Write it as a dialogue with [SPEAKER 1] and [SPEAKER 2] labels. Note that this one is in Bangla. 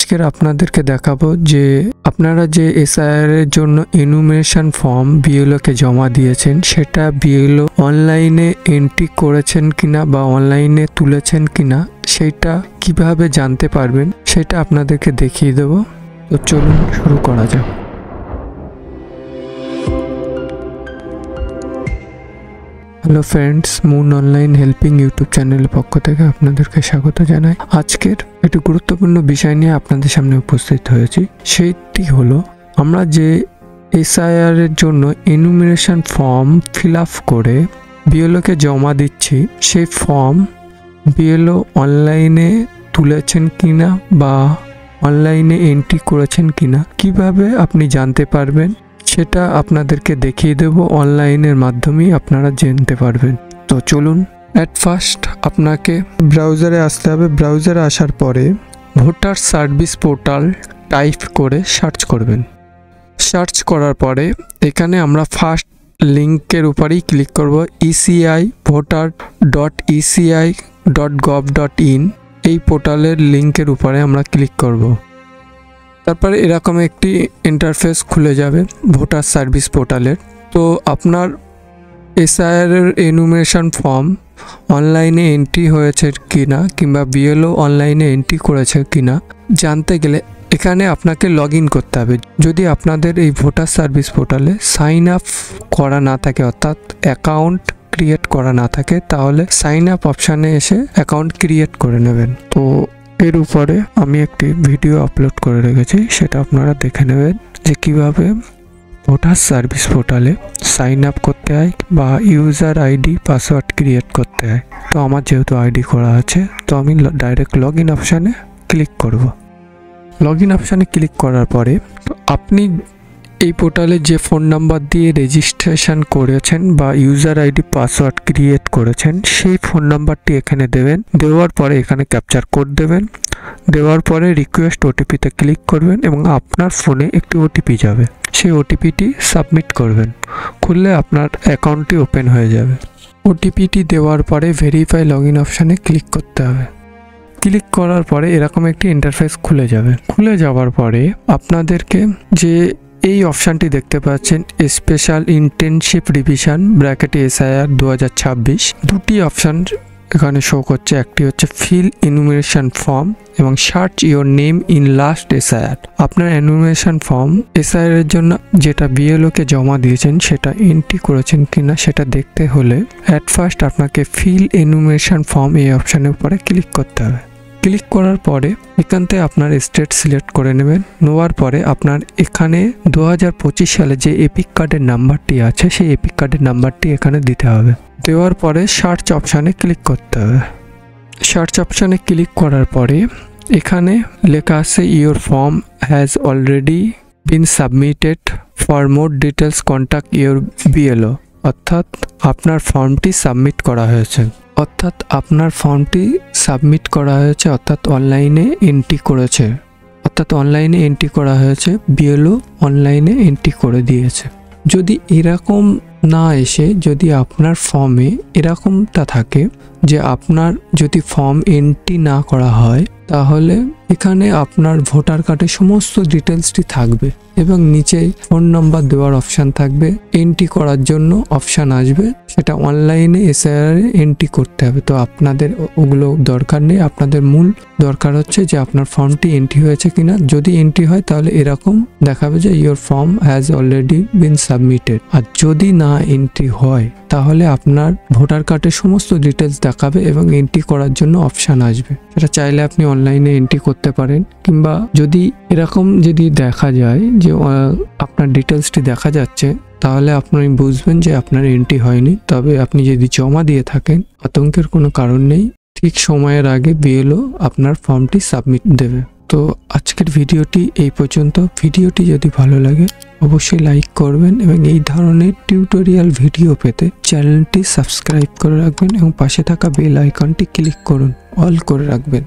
[SPEAKER 1] আজকের আপনাদেরকে দেখাবো যে আপনারা যে এসআইআর এর জন্য এনুমেরেশন ফর্ম বিএলও কে জমা দিয়েছেন সেটা বিএলও অনলাইনে এন্ট্রি করেছেন কিনা বা অনলাইনে তুলেছেন কিনা সেটা কিভাবে জানতে পারবেন সেটা আপনাদেরকে দেখিয়ে দেব। তো চলুন শুরু করা যাক। Hello friends, moon online helping YouTube চ্যানেলের পক্ষ থেকে আপনাদেরকে স্বাগত জানাই। আজকের একটি গুরুত্বপূর্ণ বিষয় নিয়ে আপনাদের সামনে উপস্থিত হয়েছি। সেইটি হলো আমরা যে এসআইআর এর জন্য এনুমেরেশন ফর্ম ফিল আপ করে বিএলওকে জমা দিচ্ছি, সেই ফর্ম বিএলও অনলাইনে তুলেছেন কিনা বা অনলাইনে এন্ট্রি করেছেন কিনা কিভাবে আপনি জানতে পারবেন সেটা আপনাদেরকে দেখিয়ে দেব। অনলাইনের মাধ্যমেই আপনারা জানতে পারবেন। তো চলুন, অ্যাট ফার্স্ট আপনাকে ব্রাউজারে আসতে হবে। ব্রাউজারে আসার পরে ভোটার সার্ভিস পোর্টাল টাইপ করে সার্চ করবেন। সার্চ করার পরে এখানে আমরা ফার্স্ট লিঙ্কের উপরেই ক্লিক করব, eci.voter.eci.gov.in এই পোর্টালের লিঙ্কের উপরে আমরা ক্লিক করব। তারপরে এরকম একটি ইন্টারফেস খুলে যাবে ভোটার সার্ভিস পোর্টালের। তো আপনার এসআইআর এর এনুমেরেশন ফর্ম অনলাইনে এন্ট্রি হয়েছে কিনা কিংবা বিএলও অনলাইনে এন্ট্রি করেছে কিনা জানতে গেলে এখানে আপনাকে লগ ইন করতে হবে। যদি আপনাদের এই ভোটার সার্ভিস পোর্টালে সাইন আপ করা না থাকে, অর্থাৎ অ্যাকাউন্ট ক্রিয়েট করা না থাকে, তাহলে সাইন আপ অপশানে এসে অ্যাকাউন্ট ক্রিয়েট করে নেবেন। তো এর উপরে আমি একটি ভিডিও আপলোড করে রেখেছি, সেটা আপনারা দেখে নেবেন যে কিভাবে ভোটার সার্ভিস পোর্টালে সাইন আপ করতে হয় বা ইউজার আইডি পাসওয়ার্ড ক্রিয়েট করতে হয়। তো আমার যেহেতু আইডি করা আছে, তো আমি ডাইরেক্ট লগ ইন অপশানে ক্লিক করব। লগ ইন অপশানে ক্লিক করার পরে আপনি এই পোর্টালে যে ফোন নাম্বার দিয়ে রেজিস্ট্রেশন করেছেন বা ইউজার আইডি পাসওয়ার্ড ক্রিয়েট করেছেন সেই ফোন নাম্বারটি এখানে দেবেন। দেওয়ার পরে এখানে ক্যাপচার কোড দেবেন। দেওয়ার পরে রিকোয়েস্ট ওটিপিতে ক্লিক করবেন এবং আপনার ফোনে একটি ওটিপি যাবে, সেই ওটিপিটি সাবমিট করবেন। খুললে আপনার অ্যাকাউন্টটি ওপেন হয়ে যাবে। ওটিপিটি দেওয়ার পরে ভেরিফাই লগ ইন অপশানে ক্লিক করতে হবে। ক্লিক করার পরে এরকম একটি ইন্টারফেস খুলে যাবে। খুলে যাওয়ার পরে আপনাদেরকে যে এই অপশানটি দেখতে পাচ্ছেন, স্পেশাল ইন্টেনসিভ রিভিশন ব্র্যাকেটে এসআইআর 2026, দুটি অপশান এখানে শো করছে। একটি হচ্ছে ফিল এনুমেরেশন ফর্ম এবং search your name in last SIR. আপনার এনুমেরেশন ফর্ম এসআইআর এর জন্য যেটা বিএলও কে জমা দিয়েছেন সেটা এন্ট্রি করেছেন কিনা সেটা দেখতে হলে অ্যাট ফার্স্ট আপনাকে ফিল এনুমেরেশন ফর্ম এই অপশানের উপরে ক্লিক করতে হবে। ক্লিক করার পরে এখান থেকে আপনার স্টেট সিলেক্ট করে নেবেন। নেওয়ার পরে আপনার এখানে 2025 সালে যে এপিক কার্ডের নাম্বারটি আছে সেই এপিক কার্ডের নাম্বারটি এখানে দিতে হবে। দেওয়ার পরে সার্চ অপশানে ক্লিক করতে হবে। সার্চ অপশানে ক্লিক করার পরে এখানে লেখা আছে your form has already been submitted, for more details contact your BLO, অর্থাৎ আপনার ফর্মটি সাবমিট করা হয়েছে। অর্থাৎ অনলাইনে এন্ট্রি করেছে, বিএলও অনলাইনে এন্ট্রি করে দিয়েছে। যদি এরকম না এসে যদি আপনার ফর্মে এরকমটা থাকে যে আপনার যদি ফর্ম এন্ট্রি না করা হয়, তাহলে এখানে আপনার ভোটার কার্ডের সমস্ত ডিটেলসটি থাকবে এবং নিচে ফোন নাম্বার দেওয়ার অপশান থাকবে। এন্ট্রি করার জন্য অপশান আসবে, সেটা অনলাইনে এসআইআর এন্ট্রি করতে হবে। তো আপনাদের ওগুলো দরকার নেই, আপনাদের মূল দরকার হচ্ছে যে আপনার ফর্মটি এন্ট্রি হয়েছে কিনা। যদি এন্ট্রি হয় তাহলে এরকম দেখাবে যে your form has already been submitted. আর যদি না এন্ট্রি হয় তাহলে আপনার ভোটার কার্ডের সমস্ত ডিটেলস দেখাবে এবং এন্ট্রি করার জন্য অপশান আসবে। সেটা চাইলে আপনি অনলাইনে এন্ট্রি করতে পারেন, কিংবা যদি এরকম যদি দেখা যায় যে আপনার ডিটেলসটি দেখা যাচ্ছে তাহলে আপনি বুঝবেন যে আপনার এন্ট্রি হয়নি। তবে আপনি যদি জমা দিয়ে থাকেন আতঙ্কের কোনো কারণ নেই, ঠিক সময়ের আগে বিএলও আপনার ফর্মটি সাবমিট দেবে। তো আজকের ভিডিওটি এই পর্যন্ত। ভিডিওটি যদি ভালো লাগে অবশ্যই লাইক করবেন এবং এই ধরনের টিউটোরিয়াল ভিডিও পেতে চ্যানেলটি সাবস্ক্রাইব করে রাখবেন এবং পাশে থাকা বেল আইকনটি ক্লিক করুন, অল করে রাখবেন।